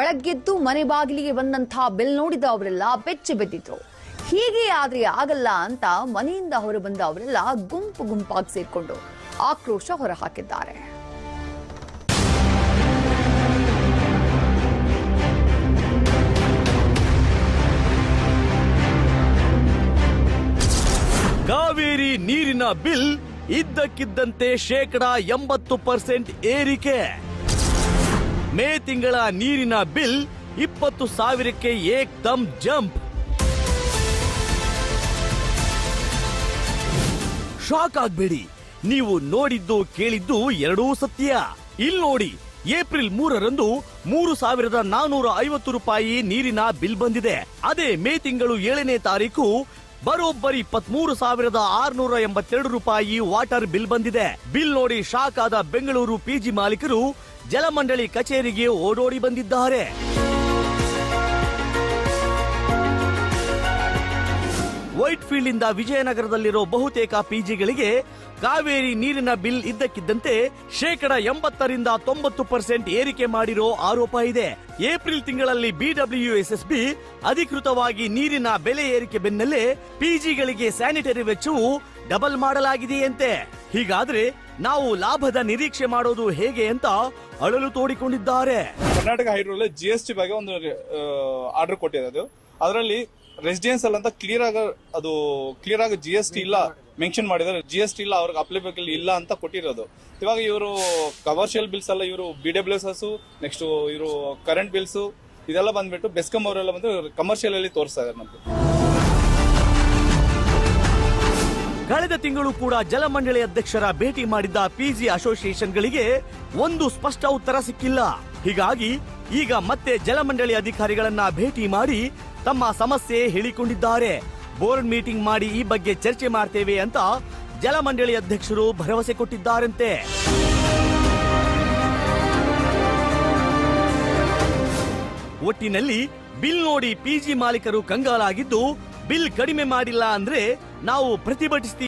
ಬೆಳಗ್ಗೆದ್ದು ಮನೆ ಬಾಗಿಲಿಗೆ ಬಂದಂತಹ ಬಿಲ್ ನೋಡಿದ ಅವರೆಲ್ಲ ಬೆಚ್ಚಿ ಬಿದ್ದಿದ್ರು. ಹೀಗೆ ಆದ್ರೆ ಆಗಲ್ಲ ಅಂತ ಮನೆಯಿಂದ ಹೊರಬಂದ ಅವರೆಲ್ಲ ಗುಂಪು ಗುಂಪಾಗಿ ಸೇರ್ಕೊಂಡು ಆಕ್ರೋಶ ಹೊರಹಾಕಿದ್ದಾರೆ. ಕಾವೇರಿ ನೀರಿನ ಬಿಲ್ ಇದ್ದಕ್ಕಿದ್ದಂತೆ 80% ಏರಿಕೆ. ಮೇ ತಿಂಗಳ ನೀರಿನ ಬಿಲ್ 20,000ಕ್ಕೆ ಏಕ್ದಮ್ ಜಂಪ್. ಶಾಕ್ ಆಗ್ಬೇಡಿ, ನೀವು ನೋಡಿದ್ದು ಕೇಳಿದ್ದು ಎರಡೂ ಸತ್ಯ. ಇಲ್ಲಿ ನೋಡಿ, ಏಪ್ರಿಲ್ 3ರಂದು 3,450 ರೂಪಾಯಿ ನೀರಿನ ಬಿಲ್ ಬಂದಿದೆ. ಅದೇ ಮೇ ತಿಂಗಳು 7ನೇ ತಾರೀಕು ಬರೋಬ್ಬರಿ 23,682 ರೂಪಾಯಿ ವಾಟರ್ ಬಿಲ್ ಬಂದಿದೆ. ಬಿಲ್ ನೋಡಿ ಶಾಕ್ ಆದ ಬೆಂಗಳೂರು ಪಿಜಿ ಮಾಲೀಕರು ಜಲಮಂಡಳಿ ಕಚೇರಿಗೆ ಓಡೋಡಿ ಬಂದಿದ್ದಾರೆ. ವೈಟ್ ಫೀಲ್ಡ್ ಇಂದ ವಿಜಯನಗರದಲ್ಲಿರೋ ಬಹುತೇಕ ಪಿಜಿಗಳಿಗೆ ಕಾವೇರಿ ನೀರಿನ ಬಿಲ್ ಇದ್ದಕ್ಕಿದ್ದಂತೆ 80% 90% ಏರಿಕೆ ಮಾಡಿರೋ ಆರೋಪ ಇದೆ. ಏಪ್ರಿಲ್ ತಿಂಗಳಲ್ಲಿ ಬಿಡಬ್ಲ್ಯೂಎಸ್ಎಸ್ಬಿ ಅಧಿಕೃತವಾಗಿ ನೀರಿನ ಬೆಲೆ ಏರಿಕೆ ಬೆನ್ನಲ್ಲೇ ಪಿಜಿಗಳಿಗೆ ಸ್ಯಾನಿಟರಿ ವೆಚ್ಚವು ಡಬಲ್ ಮಾಡಲಾಗಿದೆಯಂತೆ. ಹೀಗಾದ್ರೆ ನಾವು ಲಾಭದ ನಿರೀಕ್ಷೆ ಮಾಡೋದು ಹೇಗೆ ಅಂತ ಅಳಲು ತೋಡಿಕೊಂಡಿದ್ದಾರೆ. ಕರ್ನಾಟಕ ಹೈಡ್ರೋಲ್ ಜಿಎಸ್ಟಿ ಬಗ್ಗೆ ಒಂದು ಆರ್ಡರ್ ಕೊಟ್ಟಿರೋದು. ಅದರಲ್ಲಿ ರೆಸಿಡೆನ್ಸಿಯಲ್ ಅಂತ ಕ್ಲಿಯರ್ ಆಗಿ ಜಿಎಸ್ಟಿ ಇಲ್ಲ ಮೆನ್ಷನ್ ಮಾಡಿದ್ದಾರೆ. ಜಿಎಸ್ಟಿ ಇಲ್ಲ, ಅವ್ರಿಗೆ ಅಪ್ಲಿಕೇಬಲ್ ಇಲ್ಲ ಅಂತ ಕೊಟ್ಟಿರೋದು. ಇವಾಗ ಇವರು ಕಮರ್ಷಿಯಲ್ ಬಿಲ್ಸ್ ಎಲ್ಲ ಇವರು ಬಿಡಬ್ಲ್ಯೂಎಸ್ ನೆಕ್ಸ್ಟ್ ಇವರು ಕರೆಂಟ್ ಬಿಲ್ಸ್ ಇದೆಲ್ಲ ಬಂದ್ಬಿಟ್ಟು ಬೆಸ್ಕಾಂ ಅವರೆಲ್ಲ ಬಂದು ಕಮರ್ಷಿಯಲ್ ಅಲ್ಲಿ ತೋರಿಸ್ತಾ ಇದ್ದಾರೆ ನಮ್ಗೆ. ಕಳೆದ ತಿಂಗಳು ಕೂಡ ಜಲಮಂಡಳಿ ಅಧ್ಯಕ್ಷರ ಭೇಟಿ ಮಾಡಿದ್ದ ಪಿಜಿ ಅಸೋಸಿಯೇಷನ್ಗಳಿಗೆ ಒಂದು ಸ್ಪಷ್ಟ ಉತ್ತರ ಸಿಕ್ಕಿಲ್ಲ. ಹೀಗಾಗಿ ಈಗ ಮತ್ತೆ ಜಲಮಂಡಳಿ ಅಧಿಕಾರಿಗಳನ್ನ ಭೇಟಿ ಮಾಡಿ ತಮ್ಮ ಸಮಸ್ಯೆ ಹೇಳಿಕೊಂಡಿದ್ದಾರೆ. ಬೋರ್ಡ್ ಮೀಟಿಂಗ್ ಮಾಡಿ ಈ ಬಗ್ಗೆ ಚರ್ಚೆ ಮಾಡ್ತೇವೆ ಅಂತ ಜಲಮಂಡಳಿ ಅಧ್ಯಕ್ಷರು ಭರವಸೆ ಕೊಟ್ಟಿದ್ದಾರಂತೆ. ಒಟ್ಟಿನಲ್ಲಿ ಬಿಲ್ ನೋಡಿ ಪಿಜಿ ಮಾಲೀಕರು ಕಂಗಾಲಾಗಿದ್ದು, ಬಿಲ್ ಕಡಿಮೆ ಮಾಡಿಲ್ಲ ಅಂದ್ರೆ ನಾವು ಪ್ರತಿಭಟಿಸ್ತೀವಿ